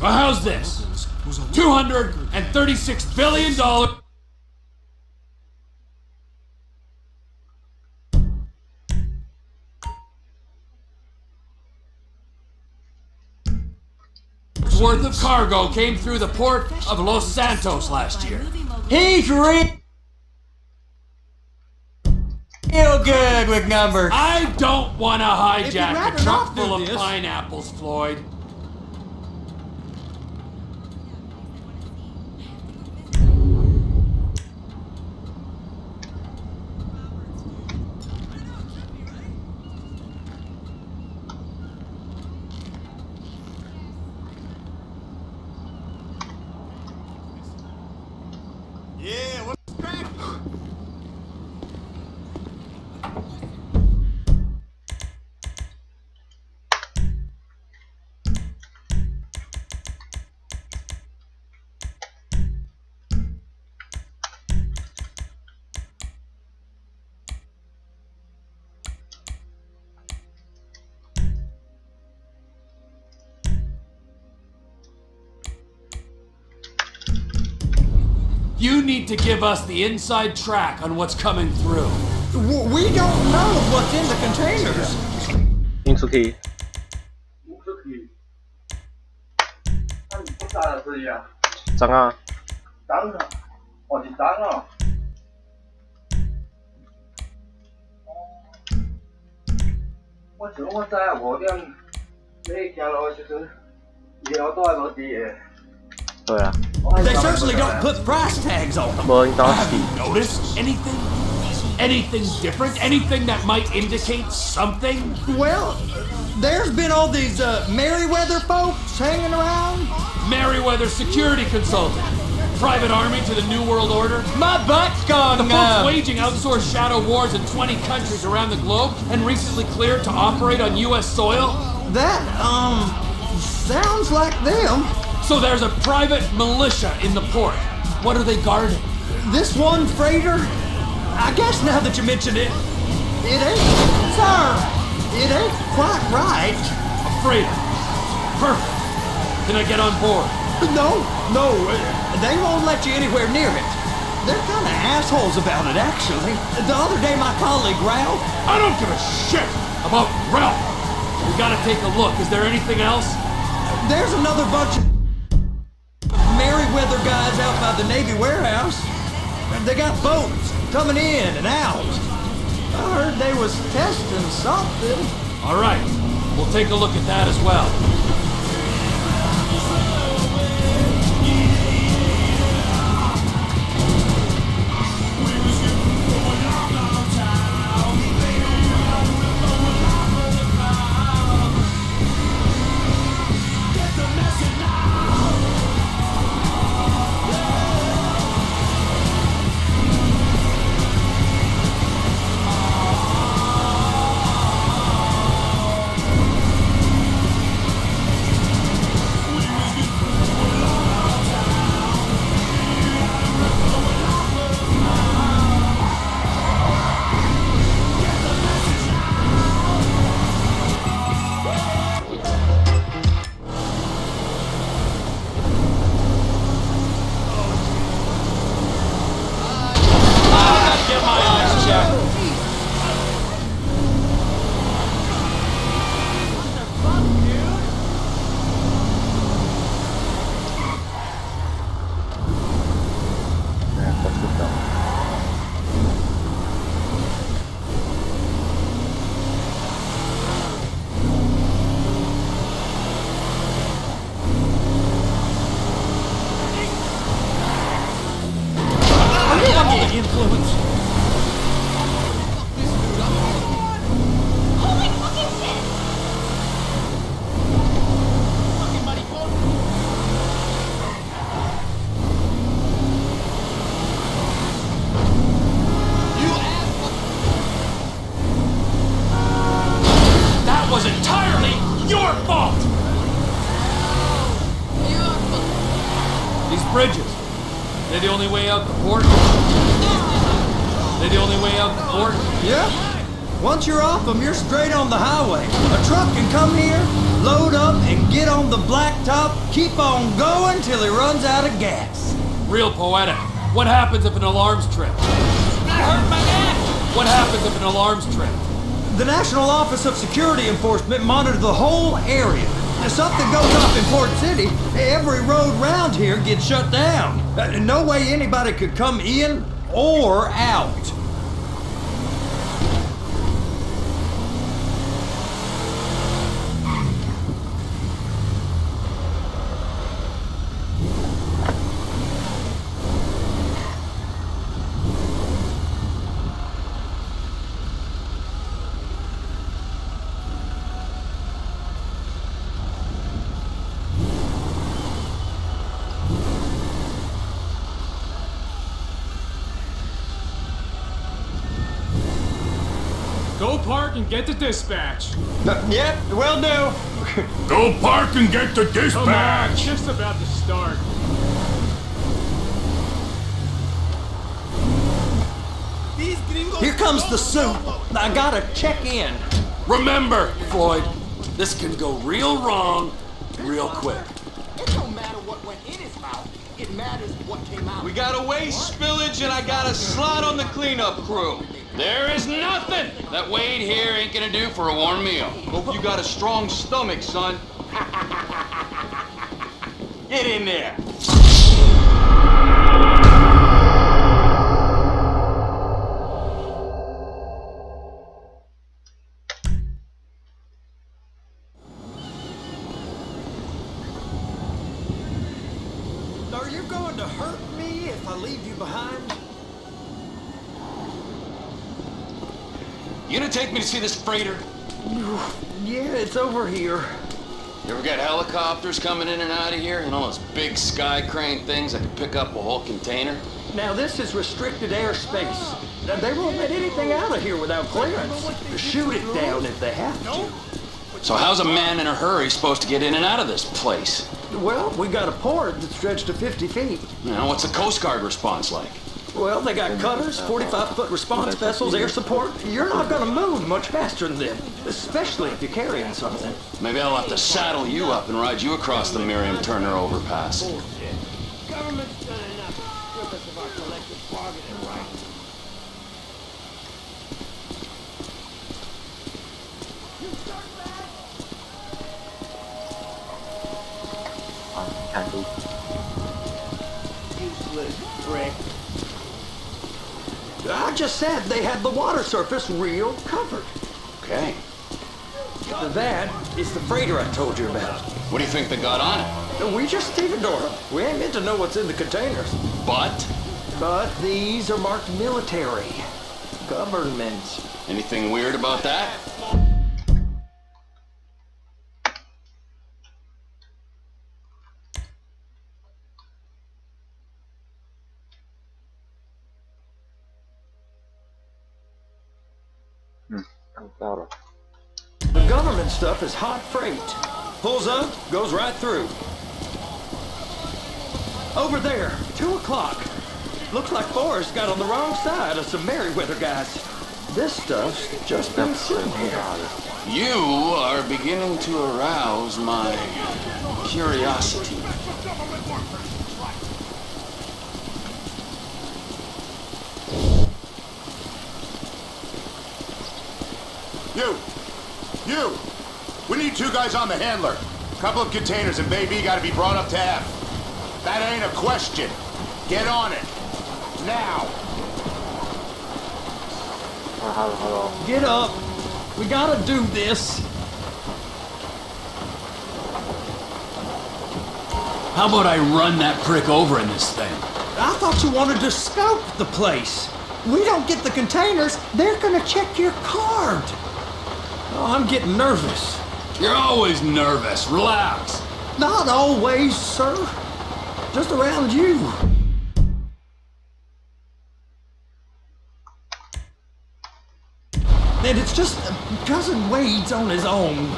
Well, how's this? $236 billion. Worth of cargo came through the port of Los Santos last year. He's real good with numbers. I don't want to hijack a truck full of pineapples, Floyd. You need to give us the inside track on what's coming through. We don't know what's in the containers. Into key. Trắng à? Trắng à? Ồ, thì trắng à? Tôi tưởng tôi知我啲你行落去時，以後都係嗰啲嘢。對啊。They certainly don't put price tags on them. Have you noticed anything? Anything different? Anything that might indicate something? Well, there's been all these Merryweather folks hanging around. Merryweather security consultant. Private army to the New World Order. My butt's gone. The folks waging outsourced shadow wars in 20 countries around the globe and recently cleared to operate on U.S. soil? That, sounds like them. So there's a private militia in the port. What are they guarding? This one freighter? I guess now that you mention it, it ain't, sir, it ain't quite right. A freighter. Perfect. Can I get on board? No, they won't let you anywhere near it. They're kind of assholes about it, actually. The other day, my colleague, Ralph... I don't give a shit about Ralph. We gotta take a look. Is there anything else? There's another bunch of Merryweather guys out by the Navy warehouse. They got boats coming in and out. I heard they was testing something. All right, we'll take a look at that as well. Influence. Holy fucking shit! Fucking buddy, That was entirely your fault! These bridges, they're the only way out the port? They're the only way out the port? Yeah. Once you're off them, you're straight on the highway. A truck can come here, load up and get on the blacktop, keep on going till he runs out of gas. Real poetic. What happens if an alarm's tripped? I hurt my neck! What happens if an alarm's tripped? The National Office of Security Enforcement monitors the whole area. If something goes up in Port City, every road round here gets shut down. No way anybody could come in or out. Go park and get the dispatch. Yep, will do. Go park and get the Come on, dispatch! shift's about to start. Here comes the suit. I gotta check in. Remember, Floyd, this can go real wrong real quick. It don't matter what went in his mouth. It matters what came out. We got a waste spillage and I got a slot on the cleanup crew. There is nothing that Wade here ain't gonna do for a warm meal. Hope you got a strong stomach, son. Get in there. Are you going to hurt me if I leave you behind? You gonna take me to see this freighter? Yeah, it's over here. You ever got helicopters coming in and out of here? And all those big sky crane things that can pick up a whole container? Now this is restricted airspace. They won't let anything out of here without clearance. Shoot it down if they have to. So how's a man in a hurry supposed to get in and out of this place? Well, we got a port that's stretched to 50 feet. You know, what's the Coast Guard response like? Well, they got cutters, 45-foot response vessels, air support. You're not gonna move much faster than them, especially if you're carrying something. Maybe I'll have to saddle you up and ride you across the Miriam Turner overpass. Government's done enough to strip us of our collective bargaining rights. Can't do. Useless prick. I just said they had the water surface real covered. Okay. That is the freighter I told you about. What do you think they got on it? We just stevedore them. We ain't meant to know what's in the containers. But But these are marked military. Government. anything weird about that? The government stuff is hot freight. Pulls up, goes right through. Over there, 2 o'clock. Looks like Forrest got on the wrong side of some Merryweather guys. This stuff's just been sitting here. You are beginning to arouse my curiosity. You! We need 2 guys on the handler. Couple of containers and Baby gotta be brought up to F. That ain't a question. Get on it. Now! Get up. We gotta do this. How about I run that prick over in this thing? I thought you wanted to scope the place. We don't get the containers, they're gonna check your card. Oh, I'm getting nervous. You're always nervous. Relax. Not always, sir. Just around you. And it's just Cousin Wade's on his own.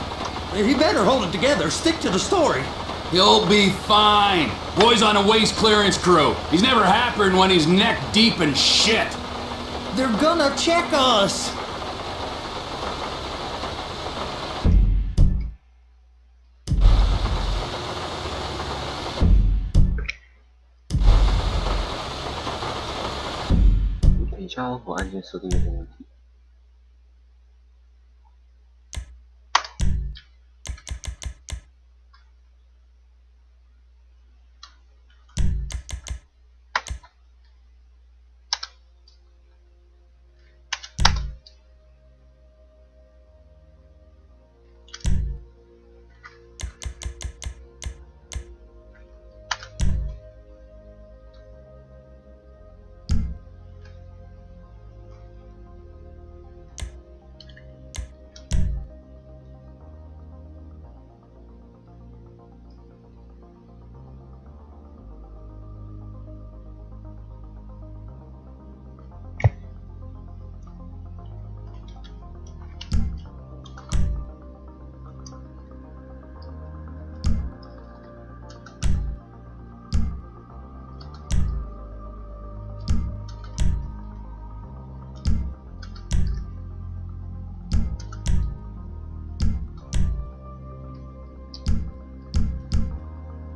He better hold it together. Stick to the story. He'll be fine. Boy's on a waste clearance crew. He's never happier than when he's neck deep in shit. They're gonna check us. 等效和按键设定有点问题。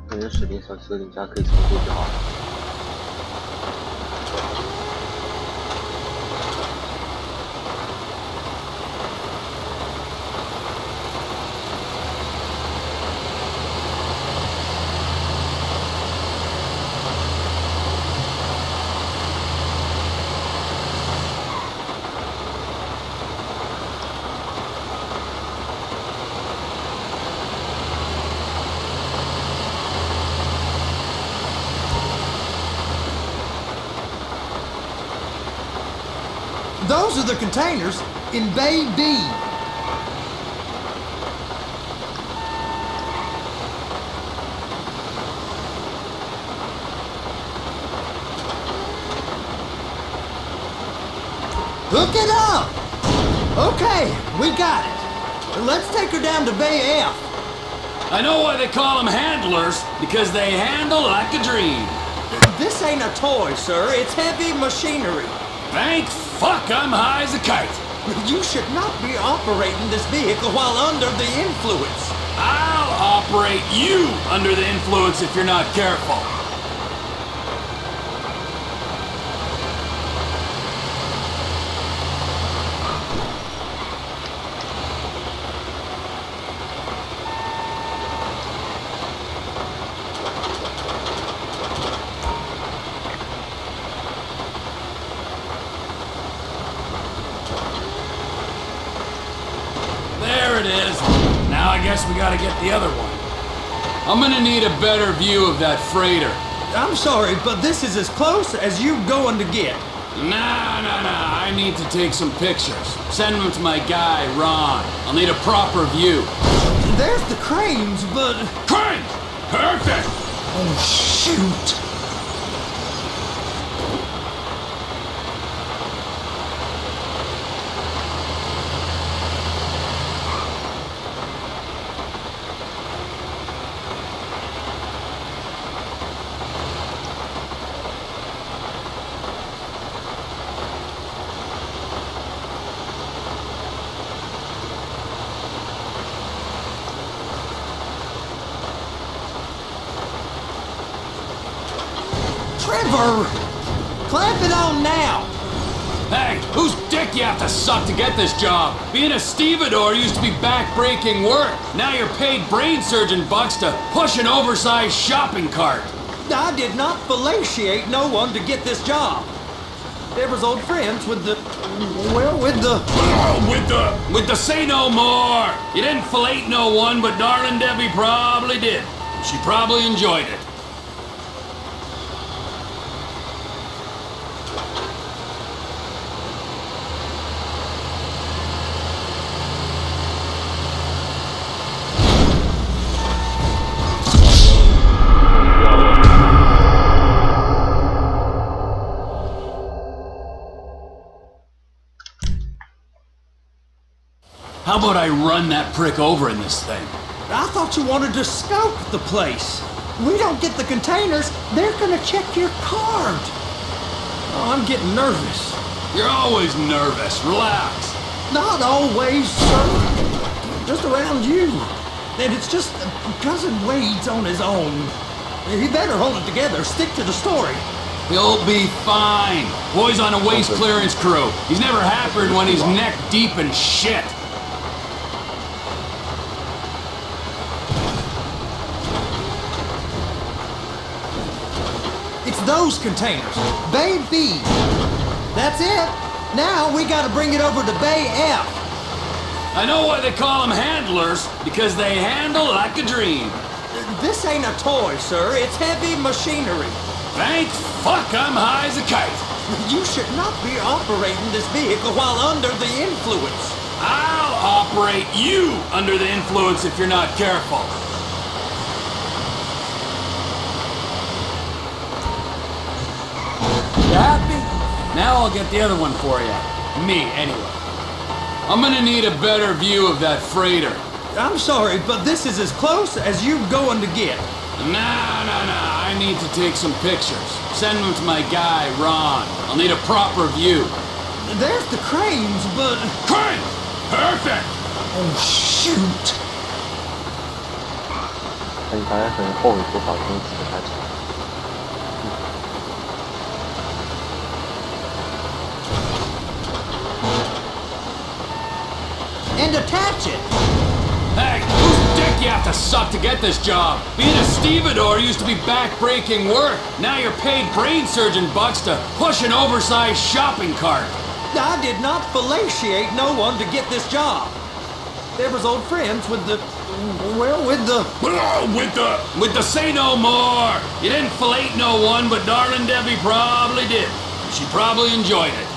感觉水电小设定加可以操作就好了。Those are the containers in Bay B. Hook it up! Okay, we got it. Let's take her down to Bay F. I know why they call them handlers, because they handle like a dream. This ain't a toy, sir. It's heavy machinery. Thank fuck I'm high as a kite. You should not be operating this vehicle while under the influence. I'll operate you under the influence if you're not careful. There it is. Now I guess we gotta get the other one. I'm gonna need a better view of that freighter. I'm sorry, but this is as close as you going to get. Nah. I need to take some pictures. Send them to my guy, Ron. I'll need a proper view. There's the cranes, but... Cranes! Perfect! Oh, shoot. Trevor! Clamp it on now! Hey, whose dick you have to suck to get this job? Being a stevedore used to be back-breaking work. Now you're paid brain surgeon bucks to push an oversized shopping cart. I did not fellatiate no one to get this job. They was old friends with the... well, with the say no more! You didn't fillet no one, but darling Debbie probably did. She probably enjoyed it. How about I run that prick over in this thing? I thought you wanted to scope the place. We don't get the containers, they're gonna check your card. Oh, I'm getting nervous. You're always nervous. Relax. Not always, sir. Just around you. And it's just Cousin Wade's on his own. He better hold it together. Stick to the story. He'll be fine. Boy's on a waste clearance crew. He's never happened when he's neck deep in shit. It's those containers. Bay B. That's it. Now we gotta bring it over to Bay F. I know why they call them handlers, because they handle like a dream. This ain't a toy, sir. It's heavy machinery. Thank fuck I'm high as a kite. You should not be operating this vehicle while under the influence. I'll operate you under the influence if you're not careful. You happy? Now I'll get the other one for you. Me, anyway. I'm gonna need a better view of that freighter. I'm sorry, but this is as close as you're going to get. Nah. I need to take some pictures. Send them to my guy, Ron. I'll need a proper view. There's the cranes, but... Crane! Perfect! Oh, shoot! 看大家可能后悔多少东西的开始。 And attach it! Hey, whose dick you have to suck to get this job? Being a stevedore used to be back-breaking work. Now you're paid brain surgeon bucks to push an oversized shopping cart. I did not fellatiate no one to get this job. There was old friends with the... well, with the... With the say no more. You didn't fellate no one, but darling Debbie probably did. She probably enjoyed it.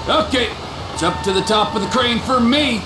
Okay, it's up to the top of the crane for me.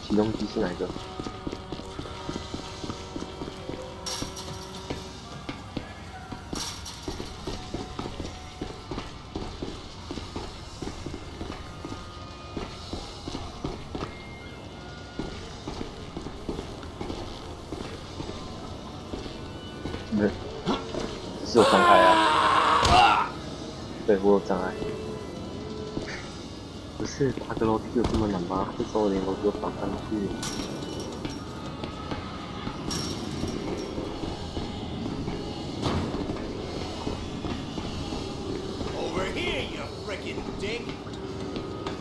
启动机是哪一个？不是，只是有障碍啊。对，我有障碍。 不是爬个楼梯有这么难吗？这时候连楼梯都爬上去。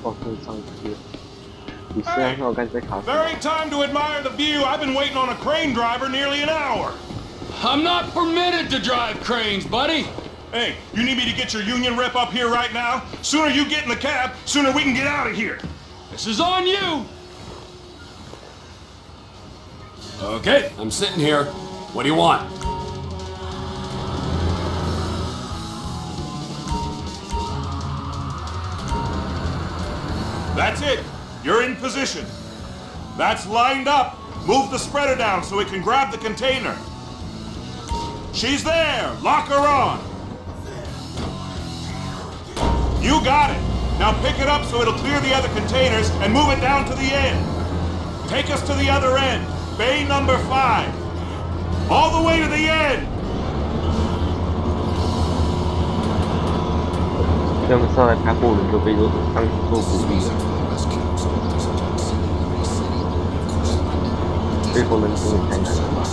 哦，可以上去。你虽然说我刚才卡死。Very time to admire the view. I've been waiting on a crane driver nearly an hour. I'm not permitted to drive cranes, buddy. Hey, you need me to get your union rep up here right now? Sooner you get in the cab, sooner we can get out of here. This is on you. Okay, I'm sitting here. What do you want? That's it. You're in position. That's lined up. Move the spreader down so it can grab the container. She's there. Lock her on. You got it. Now pick it up so it'll clear the other containers and move it down to the end. Take us to the other end. Bay number 5. All the way to the end. 他们上来拍货轮就被当做鼓励了。这货轮真的太难了吧？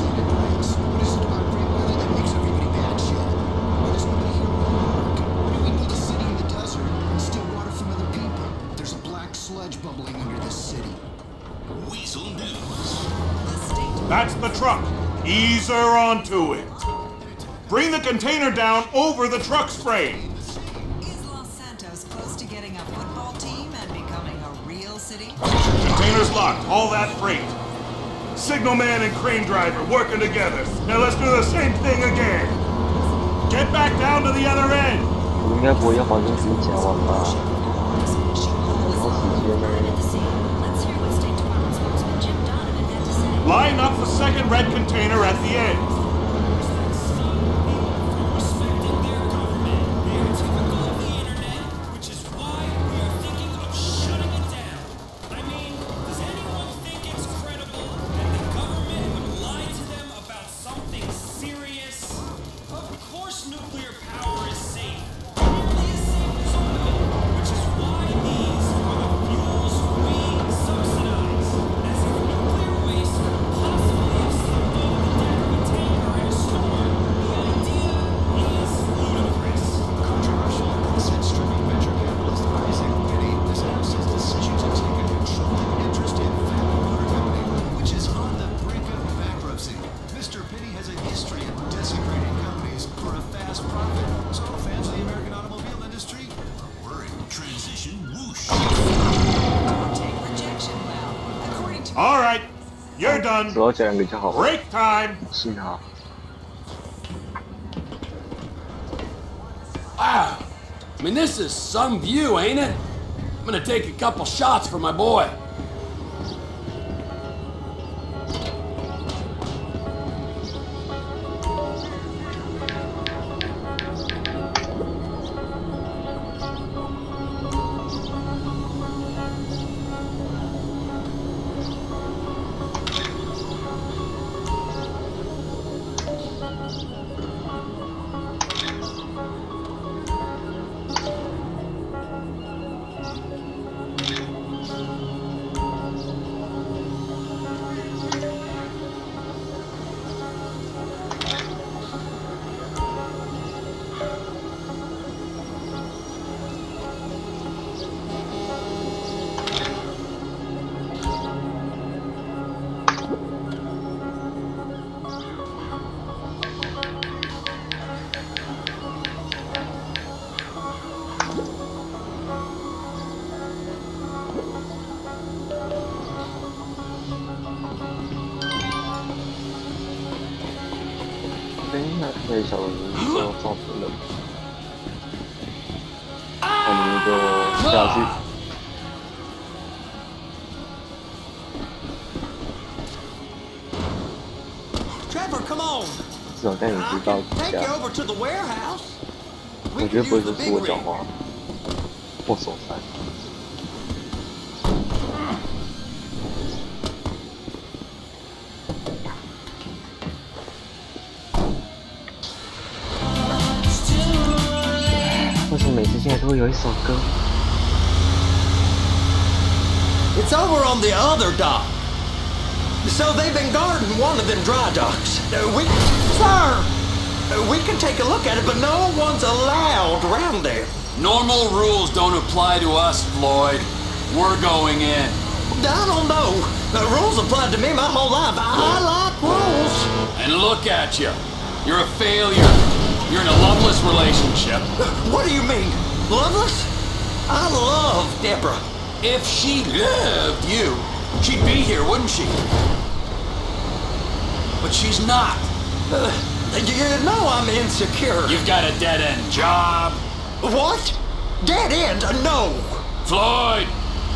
That's the truck. Ease her onto it. Bring the container down over the truck's frame. getting a football team and becoming a real city? Containers locked, all that freight. Signalman and crane driver working together. Now let's do the same thing again. Get back down to the other end. 我应该不会要黄金时间完吧？然后时间呢？ Line up the second red container at the end. All right, you're done. Break time. Wow, I mean, this is some view, ain't it? I'm gonna take a couple shots for my boy. Trevor, come on. 至少带你知道一 Take 下 you。over to the warehouse. 我觉得不会说是我讲话，或手残。为什么每次现在都会有一首歌 It's over on the other dock. So they've been guarding one of them dry docks. We can take a look at it, but no one's allowed around there. Normal rules don't apply to us, Floyd. We're going in. I don't know. The rules applied to me my whole life. I like rules. And look at you. You're a failure. You're in a loveless relationship. What do you mean? Loveless? I love Deborah. If she loved you, she'd be here, wouldn't she? But she's not. You know I'm insecure. You've got a dead-end job. What? Dead end? No. Floyd,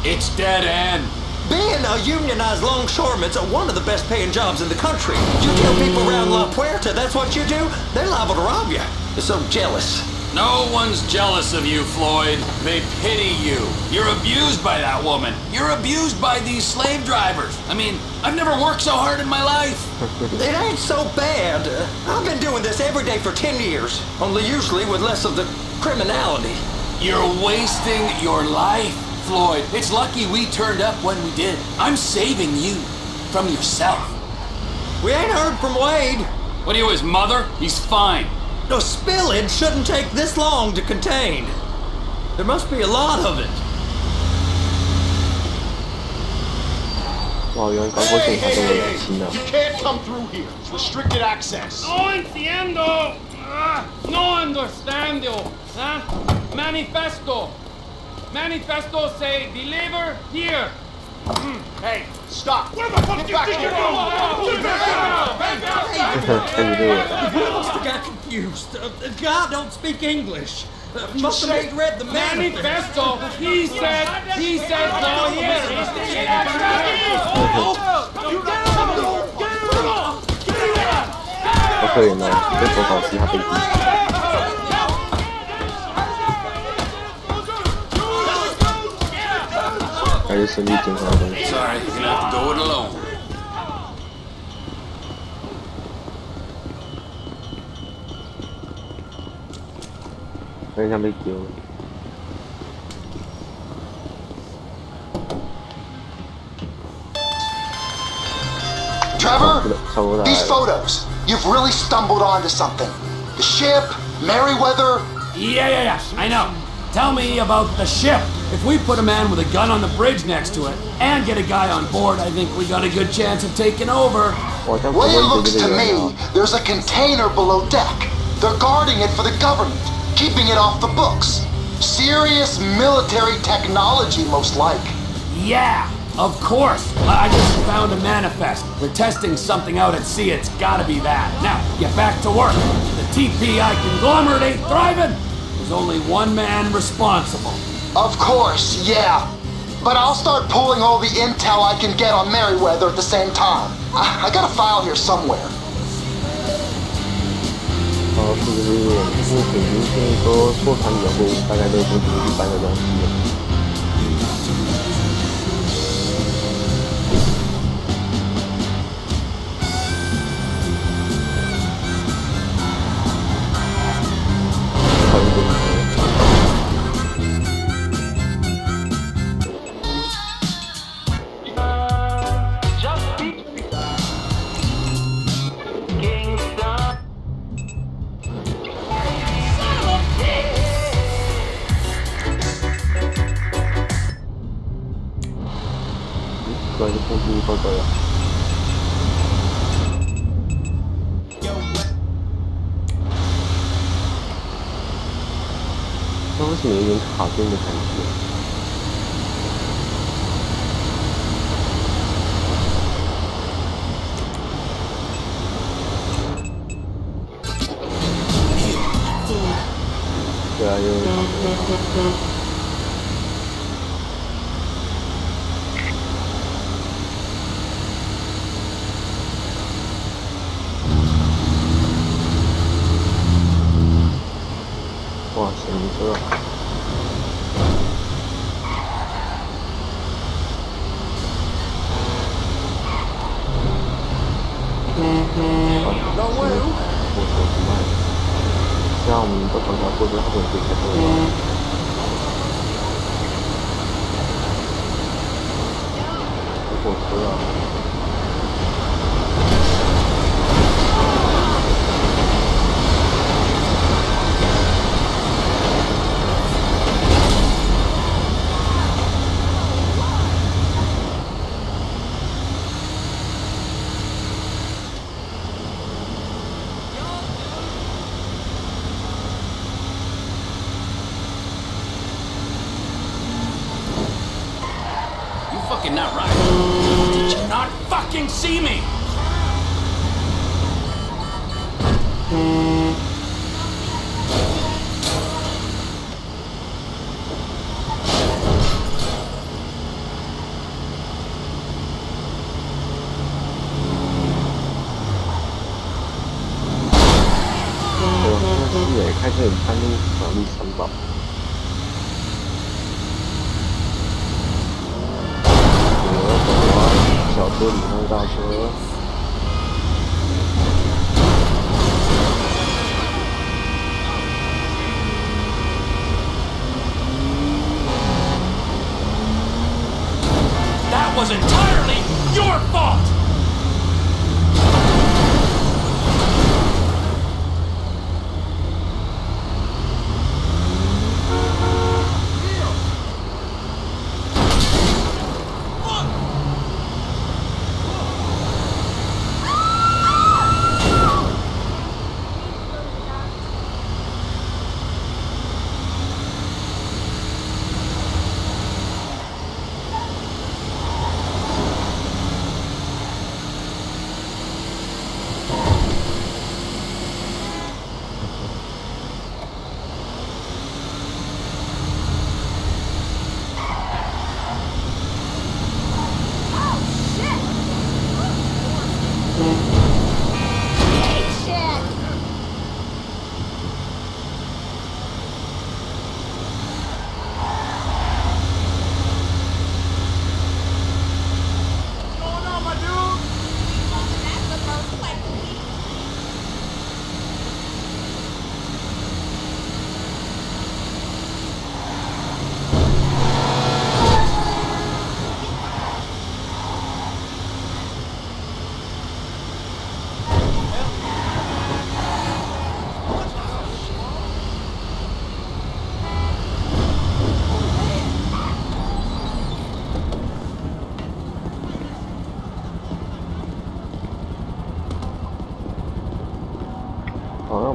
it's dead end. Being a unionized longshoreman's one of the best paying jobs in the country. You tell people around La Puerta that's what you do, they're liable to rob you. They're so jealous. No one's jealous of you, Floyd. They pity you. You're abused by that woman. You're abused by these slave drivers. I mean, I've never worked so hard in my life. It ain't so bad. I've been doing this every day for 10 years, only usually with less of the criminality. You're wasting your life, Floyd. It's lucky we turned up when we did. I'm saving you from yourself. We ain't heard from Wade. What are you, his mother? He's fine. No, spillage shouldn't take this long to contain. There must be a lot of it. Wow, You can't come through here. It's restricted access. No entiendo. No understand you. Huh? Manifesto. Manifesto say deliver here. Hey, stop! Where the fuck you think you're going? We must have got confused. The guy don't speak English. Must have misread the manifesto. He said go here. OK 呢，被投稿其他飞机。还是顺利检查的东西。 Sorry, you're gonna have to go it alone. 很像被丢了。 Trevor, these photos, you've really stumbled onto something. The ship, Merryweather. Yeah, I know. Tell me about the ship. If we put a man with a gun on the bridge next to it and get a guy on board, I think we got a good chance of taking over. Way it looks to me, there's a container below deck. They're guarding it for the government, keeping it off the books. Serious military technology, most like. Yeah, of course. I just found a manifest. They're testing something out at sea. It's gotta be that. Now, get back to work. The TPI conglomerate ain't thriving. There's only one man responsible. Of course, yeah. But I'll start pulling all the intel I can get on Merryweather at the same time. I got a file here somewhere. 是不是因为北京现在说坐船以后，大概都不是一般的东西了。 关于空军报告呀。那为什么有点卡顿的感觉？对啊，有点卡顿。 哇，神车！火车不慢，像我们不同条火车，它会被开走了。火车啊！ Fucking not right. Did you not fucking see me? Oh, 也开车很贪心，保利城堡。 小车里面大车。That was entirely your fault!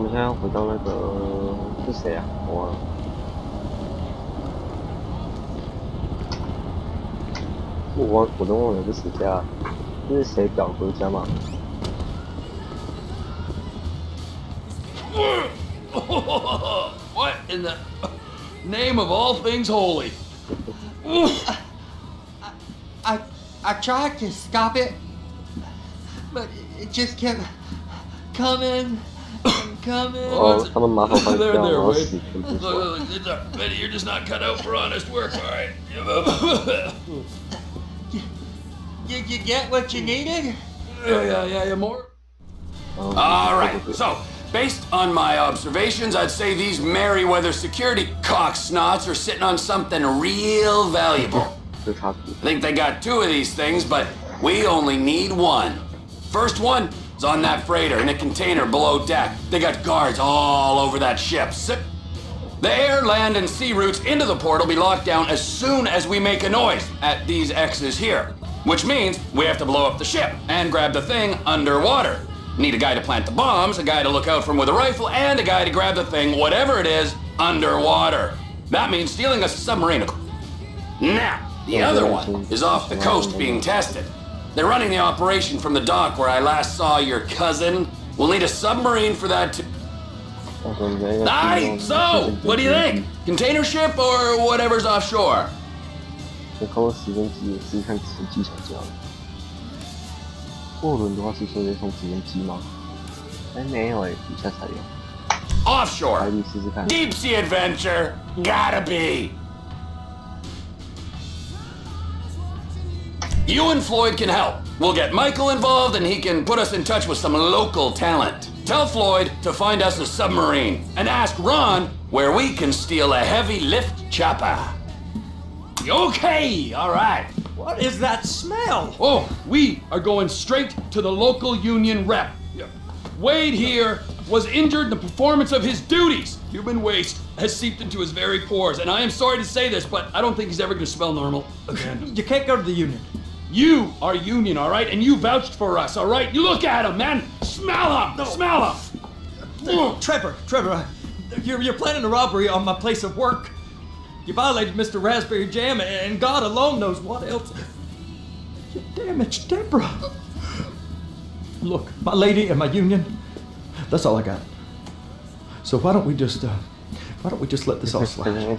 们现在回到那个是谁啊？我忘了。我都忘了是谁家，这是谁表哥家吗？ What in the name of all things holy? I tried to stop it, but it just kept coming and coming. Oh,他们马桶翻掉，然后 Wade. Betty, you're just not cut out for honest work, all right? Did you get what you needed? Yeah, more? All right, so, based on my observations, I'd say these Merryweather security cocksnots are sitting on something real valuable. I think they got 2 of these things, but we only need 1. First one is on that freighter in a container below deck. They got guards all over that ship. The air, land, and sea routes into the port will be locked down as soon as we make a noise at these X's here. Which means we have to blow up the ship and grab the thing underwater. Need a guy to plant the bombs, a guy to look out for him with a rifle, and a guy to grab the thing, whatever it is, underwater. That means stealing a submarine. Now, the other one is off the coast being tested. They're running the operation from the dock where I last saw your cousin. We'll need a submarine for that too. Aye, so, what do you think? Container ship or whatever's offshore? 我看过直升机，也是看直升机才知道。货轮的话是说得从直升机吗？哎，没有哎，底下才有。Offshore. 海里试试看。Deep sea adventure. Gotta be. You and Floyd can help. We'll get Michael involved and he can put us in touch with some local talent. Tell Floyd to find us a submarine and ask Ron where we can steal a heavy lift chopper. Okay, all right. What is that smell? Oh, we are going straight to the local union rep. Wade here was injured in the performance of his duties. Human waste has seeped into his very pores, and I am sorry to say this, but I don't think he's ever going to smell normal again. You can't go to the union. You are union, all right? And you vouched for us, all right? You look at him, man. Smell him. No. Smell him. Trevor, you're planning a robbery on my place of work. You violated Mr. Raspberry Jam, and God alone knows what else. You damaged Deborah. Look, my lady and my union, that's all I got. So why don't we just let this all slide?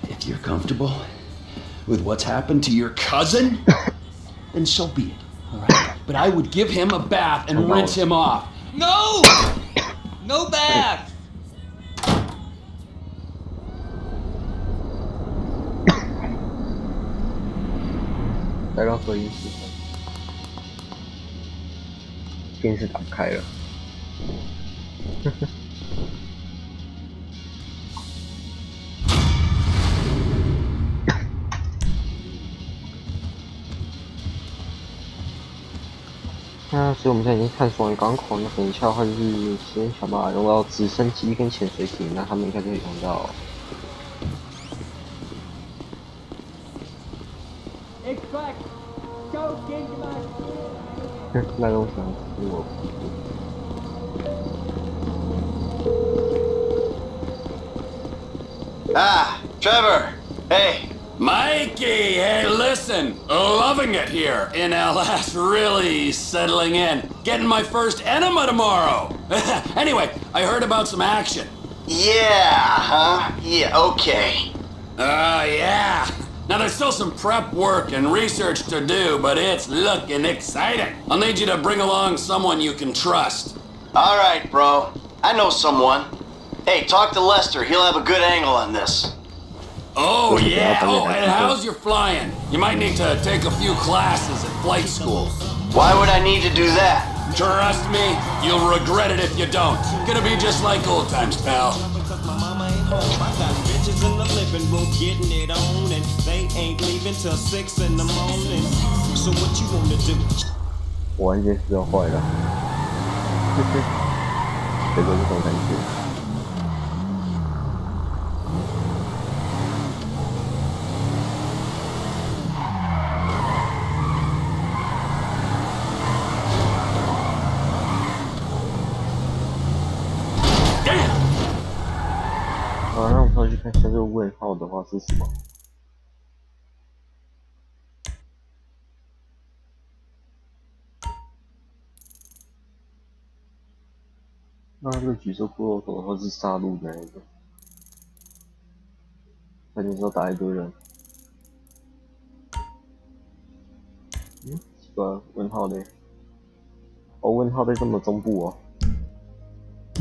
If you're comfortable with what's happened to your cousin, then so be it, all right? But I would give him a bath and rinse him off. No! No bath!来到会议室，电视打开了。所以我们现在已经探索完港口，那等一下的话就是先想办法用到直升机跟潜水艇，那他们应该就会用到。那东西是我。Ah, Trevor. Hey. Mikey, hey, listen. Loving it here in LS. Really settling in. Getting my first enema tomorrow. Anyway, I heard about some action. Yeah, huh? Yeah, okay. Yeah. Now there's still some prep work and research to do, but it's looking exciting. I'll need you to bring along someone you can trust. All right, bro. I know someone. Hey, talk to Lester. He'll have a good angle on this. Oh, yeah. Oh, and how's your flying? You might need to take a few classes at flight school. Why would I need to do that? Trust me, you'll regret it if you don't. Gonna be just like old times, pal. In the living room getting it on, and they ain't leaving till 6 in the morning. So what you wanna do? 我完全是要坏了，这个这种感觉。问号的话是什么？那这个举手骷髅头的话是杀戮的那一个，那你说打一堆人，奇怪，问号嘞？哦，问号在这么中部哦，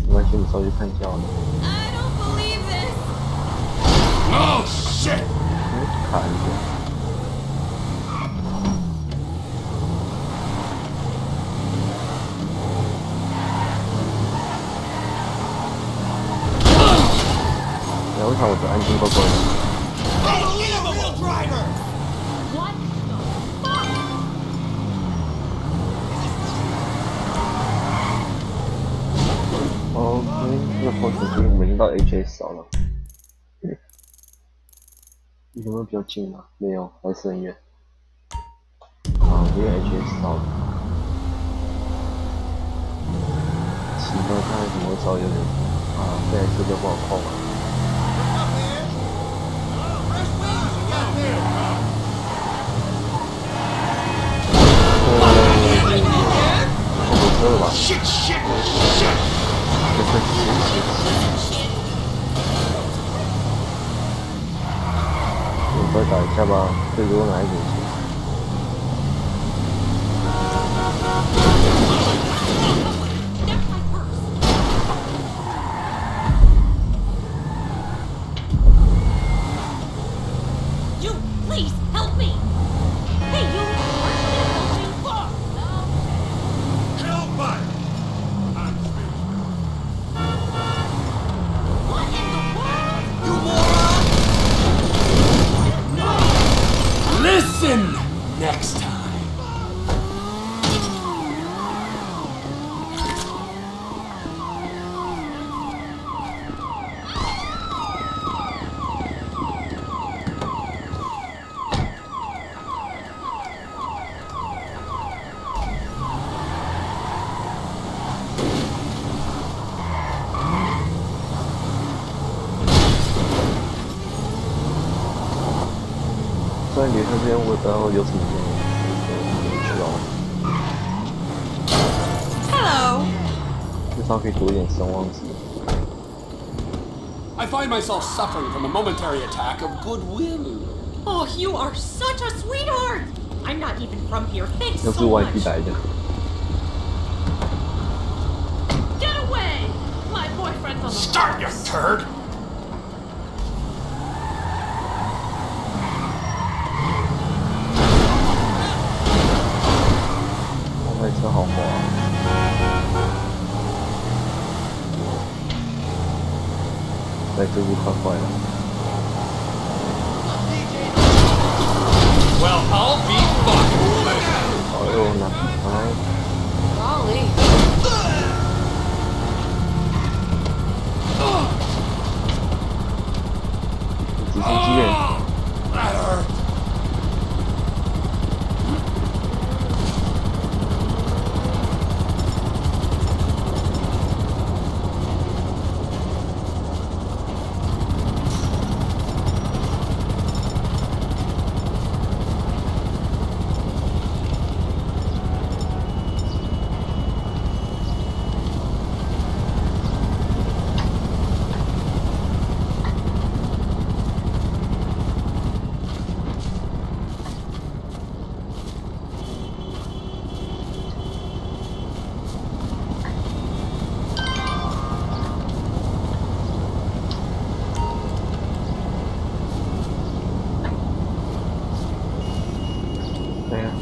没关系，你稍微看一下好了。Oh shit！ 卡一下。 为啥我的安静怪怪的？哦，这个后程我们已经到 HS 了。有没有比较近啊？没有，还是很远。啊，因为 HS 了。奇怪，看怎么找有点啊，这台车就不好控了。 车了吧？我再打一下吧，最多拿一点钱。Listen next time. 虽然离开这边我也不知道有什么用，去哦。Hello。至少可以多一点声望值。I find myself suffering from a momentary attack of goodwill. Oh, you are such a sweetheart. I'm not even from here. Thanks so much. 又是 YP 来的。Get away! My boyfriend's on the Start, you turd! 那车好滑。在这步快坏了。Well, I'll be fucked. 好哟，拿来。Golly. 直升机耶！ That hurt.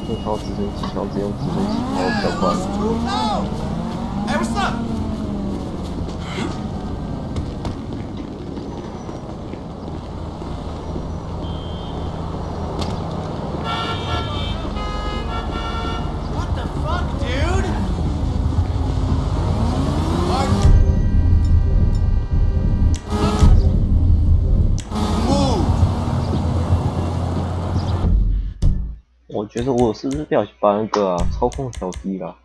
会靠直升机，然后只用直升机跑比较快。Hey, what's up? What the fuck, dude? 我觉得我是不是要把那个操控调低了？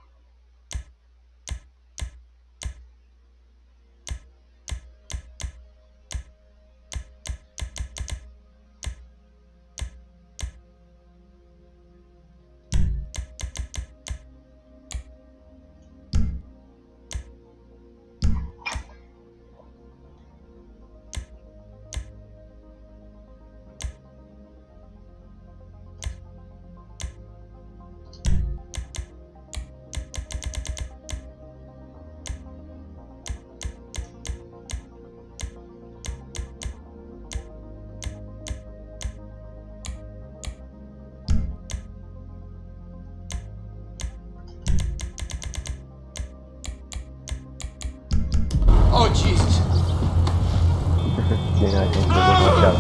下来。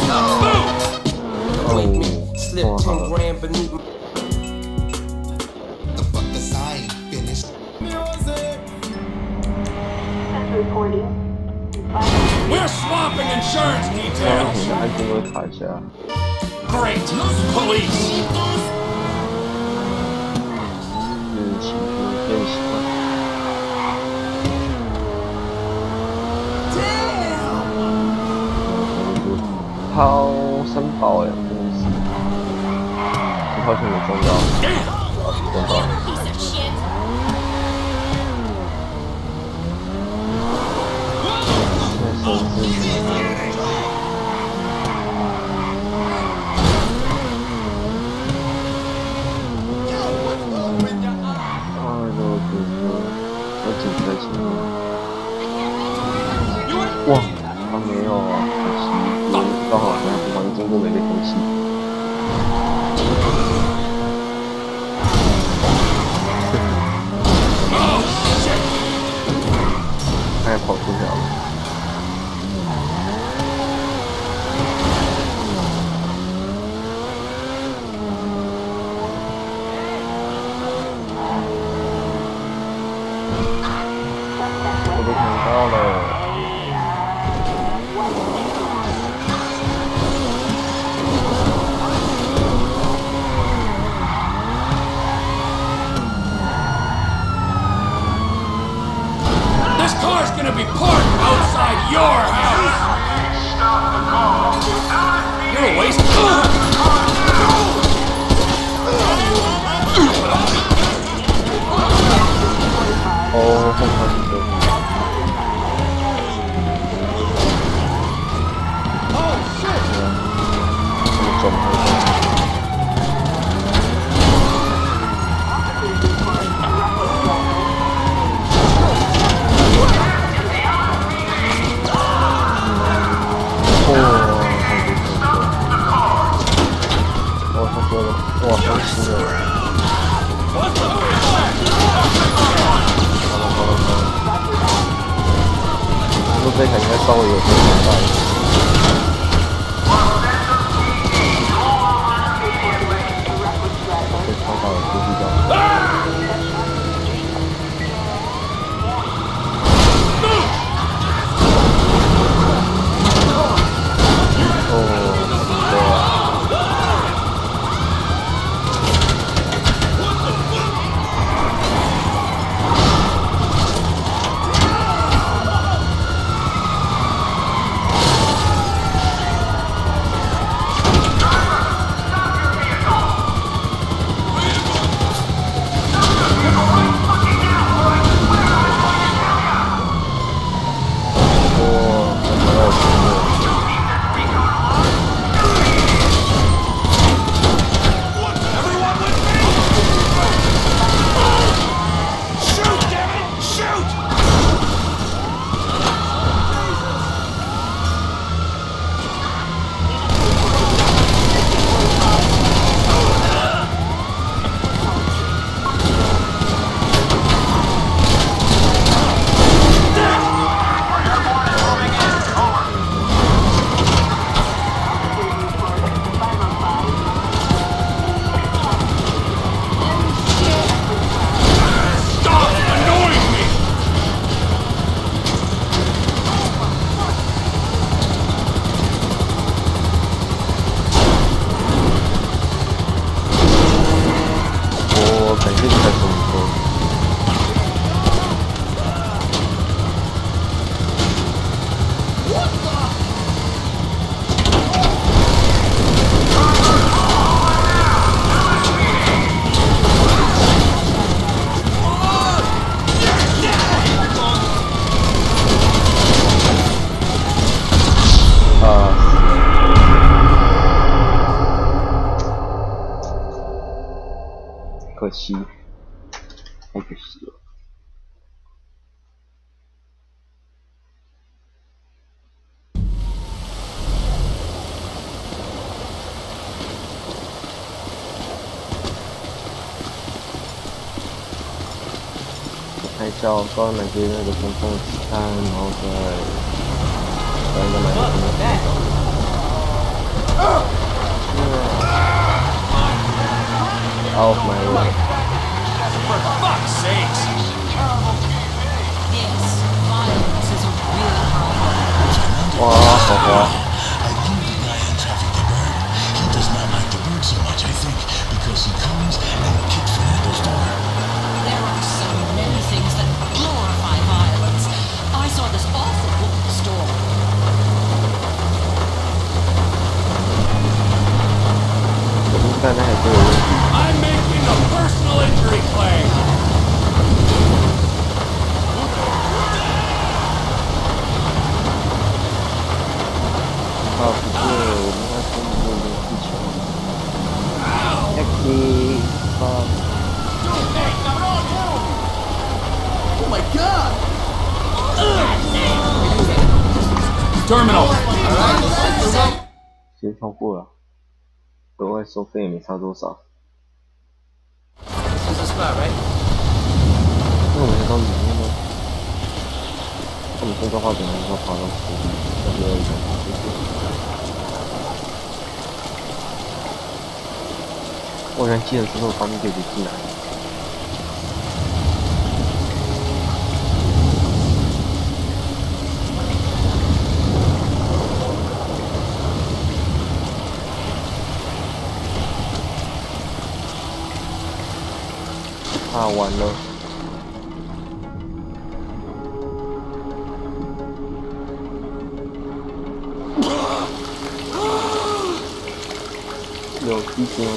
哦，好了。 We're swapping insurance details. Great. Police. Damn. 掏三宝呀，真的是，这好像没中到，中到。 哇，他没有啊，可惜，刚好跟他不忙，经过没被空气。他也跑出去了。 我都看到了。This car's gonna be parked outside your house. You're a waste of time. Oh, oh,这台应该稍微有点大一点。被超大的出去掉。可惜，太可惜了。太叫高买些那个中锋的子弹，然后再一个买什么？Out of my way! For fuck's sakes! Yes, violence is a real problem. 哇，好滑！ I think the guy in traffic, the bird, he does not like the bird so much, I think, because he comes and kicks Fernando's door. There are so many things that glorify violence. I saw this awful book at the store. I'm making a personal injury claim. Oh my god! Terminal. 先超过了，额外收费也没差多少。 This is the spot, right? 那我们先到里面呢？他们这个话怎么说跑到这边一种？我然记得之后他们就得进来。啊，完了！有提醒我。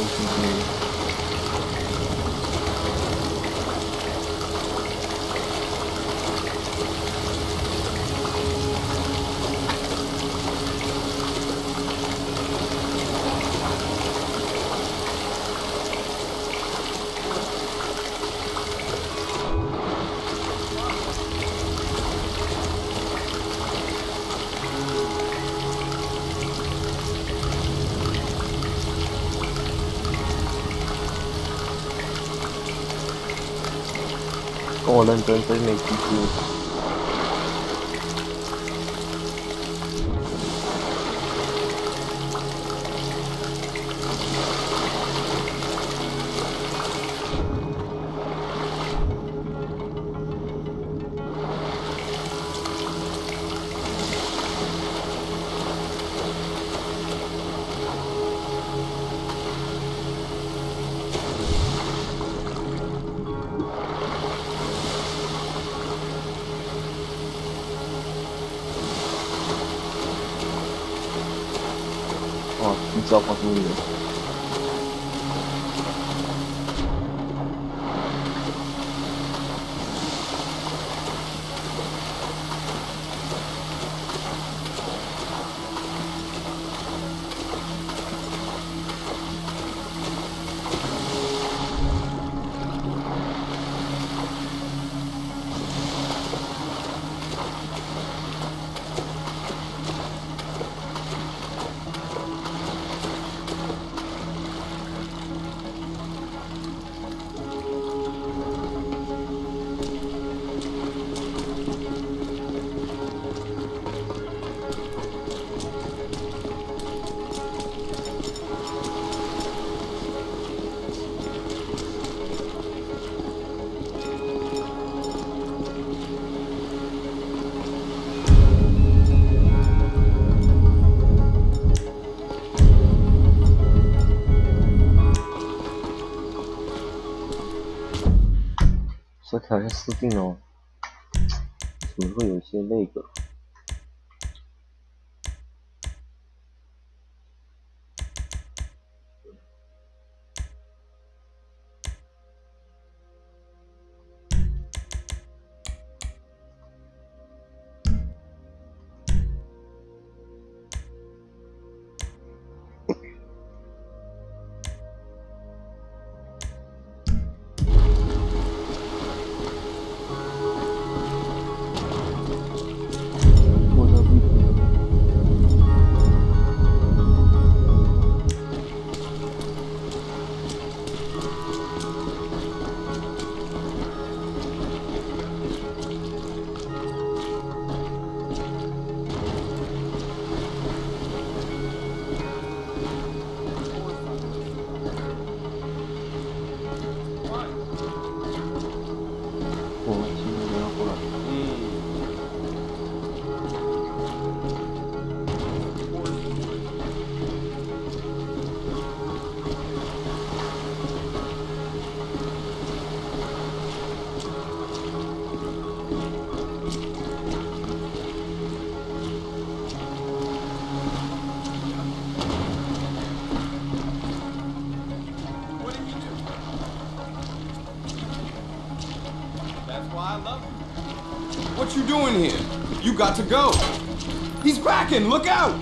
跟我认真，真没记住。哦，你知道发生什么？ 这条要设定哦，怎么会有一些那个？ doing here? You got to go. He's backing. Look out!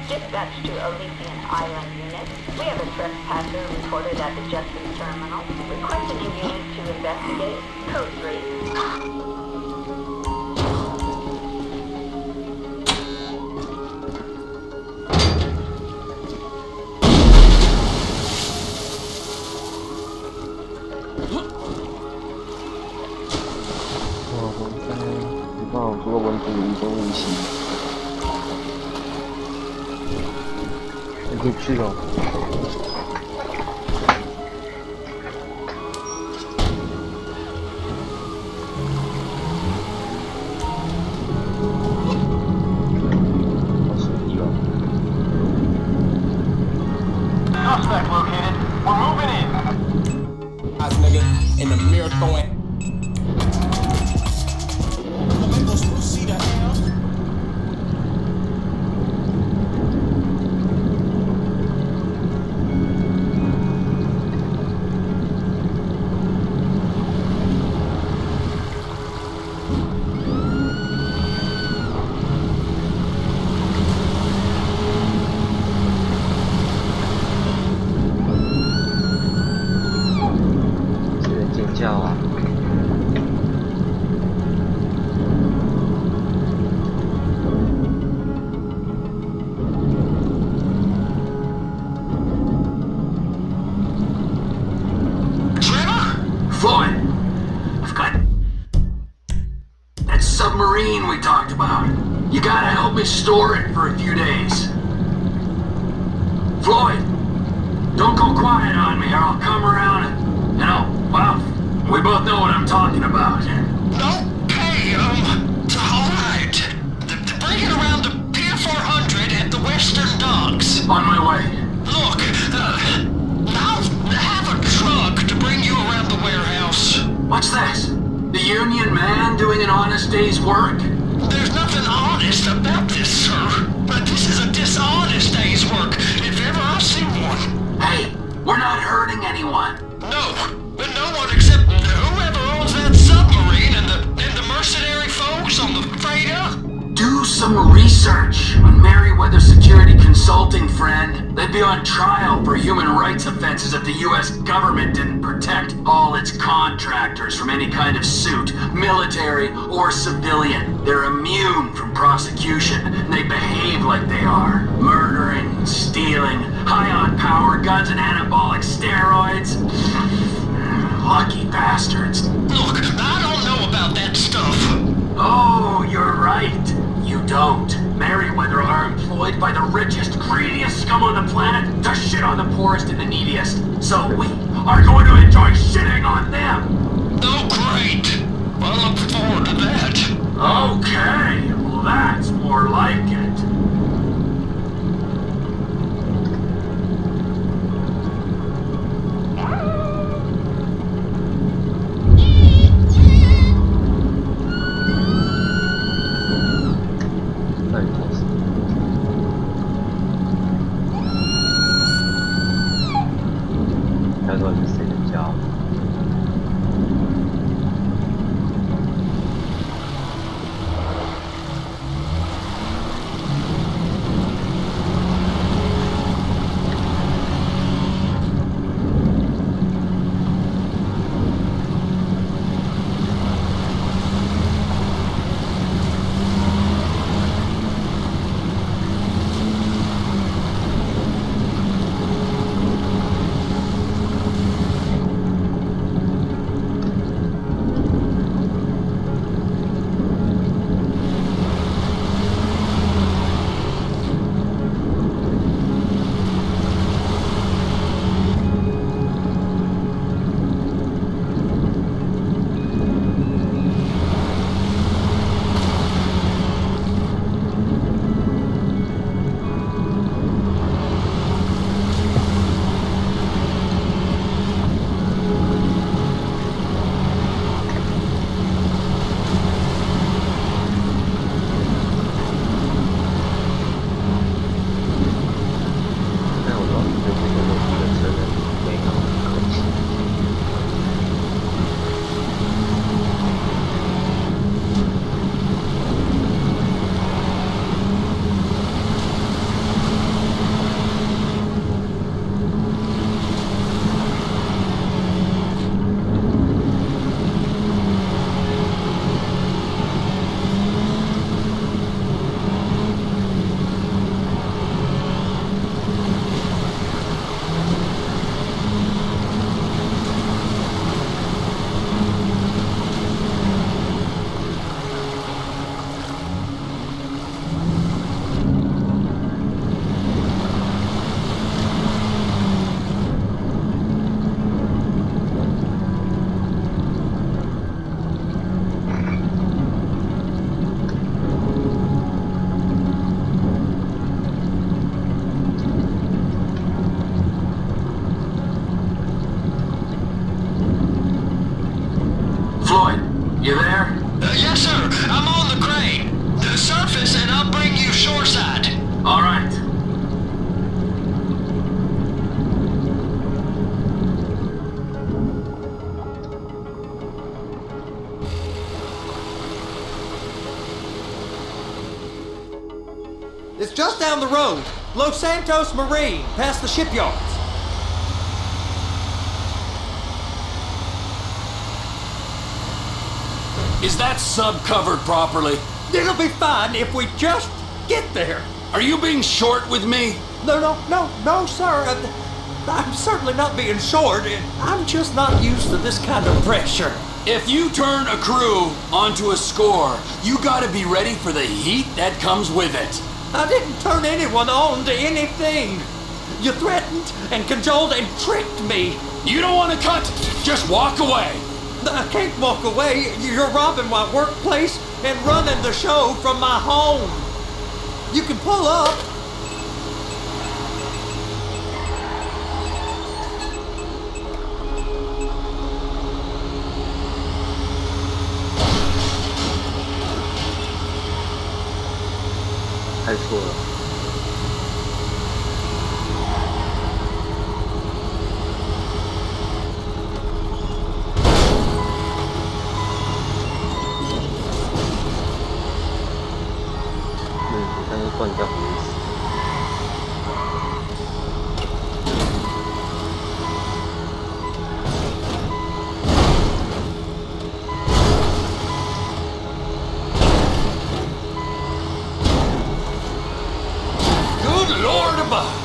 Dispatch to Elysian Island unit. We have a trespasser reported at the Justice Terminal. Requesting a unit to investigate. Code 3.除了文图无中无西，你可以去了。Suspect located. We're moving in. Nice nigga in the mirror throwing. See that now? Floyd, I've got that submarine we talked about. You gotta help me store it for a few days. Floyd, don't go quiet on me or I'll come around and, well, we both know what I'm talking about. Okay, alright. Bring it around to Pier 400 at the Western Docks. On my way. Look, I'll have a truck to bring you around the warehouse. What's this? The union man doing an honest day's work? There's nothing honest about this, sir. But this is a dishonest day's work, if ever I've seen one. Hey, we're not hurting anyone. No, but no one except whoever owns that submarine and the mercenary folks on the freighter. Do some research on Merryweather Security Consulting, friend. They'd be on trial for human rights offenses if the U.S. government didn't protect all its contractors from any kind of suit, military or civilian. They're immune from prosecution, and they behave like they are. Murdering, stealing, high on power guns and anabolic steroids. Lucky bastards. Look, I don't know about that stuff. Oh, you're right. You don't. Merryweather are employed by the richest, greediest scum on the planet to shit on the poorest and the neediest. So we are going to enjoy shitting on them. Oh, great. I look forward to that. Okay, well that's more like it. You there? Yes, sir. I'm on the crane. Surface and I'll bring you shoreside. All right. It's just down the road. Los Santos Marine, past the shipyards. Is that sub covered properly? It'll be fine if we just get there. Are you being short with me? No, sir. I'm certainly not being short. I'm just not used to this kind of pressure. If you turn a crew onto a score, you gotta be ready for the heat that comes with it. I didn't turn anyone on to anything. You threatened and cajoled and tricked me. You don't want to cut? Just walk away. I can't walk away. You're robbing my workplace and running the show from my home. You can pull up.太错了。我刚刚断掉什么意思？ Lord above!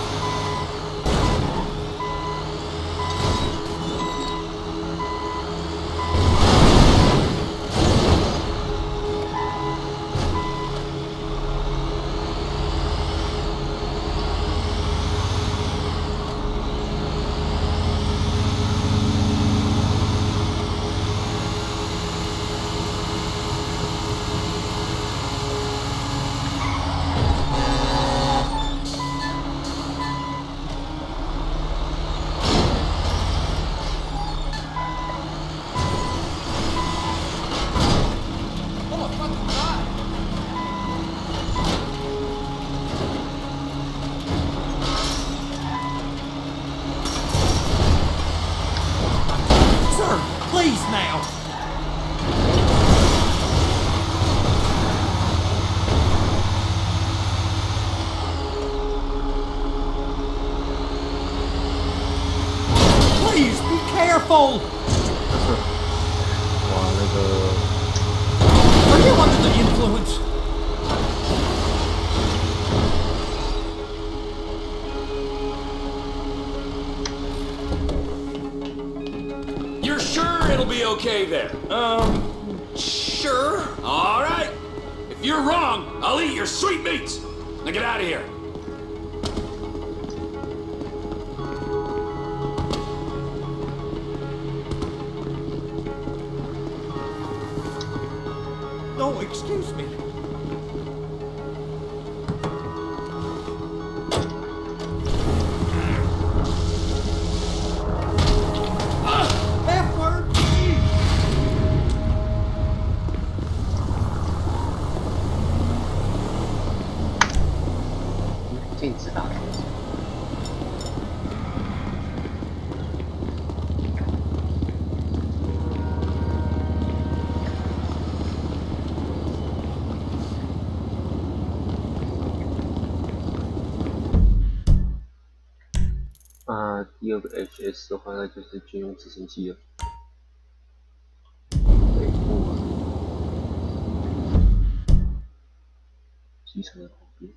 Please now. Please be careful. Are you under the influence? You're sure it'll be okay there? Sure. All right. If you're wrong, I'll eat your sweetmeats. Now get out of here. No, excuse me.禁止打头。第二个 HS 的话，那就是军用直升机了。北部啊，机场的旁边。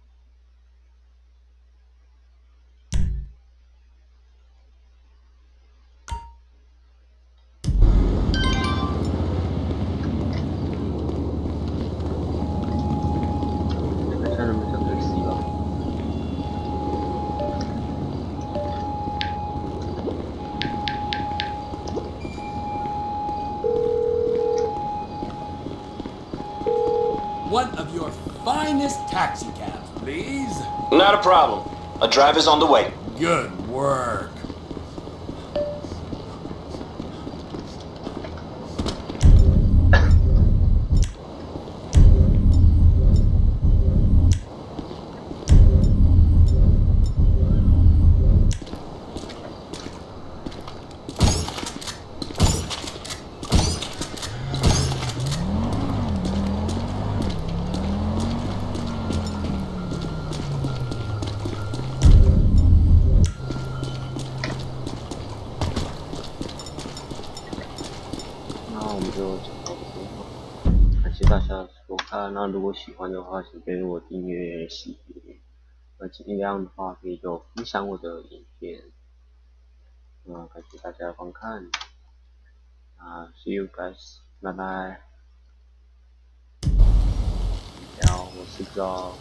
One of your finest taxi cabs, please. Not a problem. A driver's on the way. Good work. 就讲到这边了，感谢大家的收看。那如果喜欢的话，请给我订阅、喜欢，尽量的话可以就分享我的影片。感谢大家的观看。See you guys， 拜拜。好，我是高。